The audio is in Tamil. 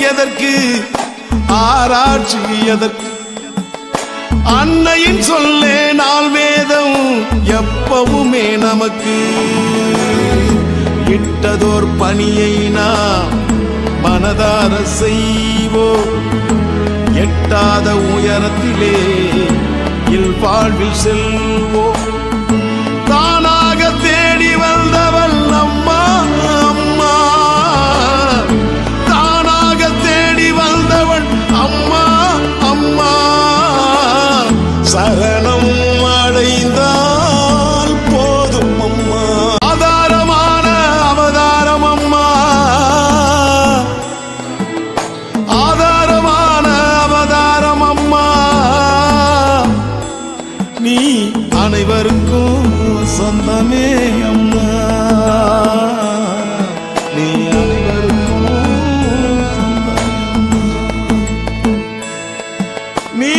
எதற்கு ஆராய்ச்சி எதற்கு அன்னையின் சொல்லே நாள் வேதம் எப்பவுமே நமக்கு இட்டதோர் பணியை நாம் மனதார செய்வோம் எட்டாத உயரத்திலே இல்வாழ்வில் செல்வோம் தானாக தேடி வந்தவள் அம்மா அம்மா தானாக தேடி வந்தவள் அம்மா அம்மா சரணம் அடைந்தால் போதும் அம்மா ஆதாரமான அவதாரம் அம்மா ஆதாரமான அவதாரம் அம்மா நீ அனைவருக்கும் சொந்தமே அம்மா நீ அனைவருக்கும் சொந்தமே நீ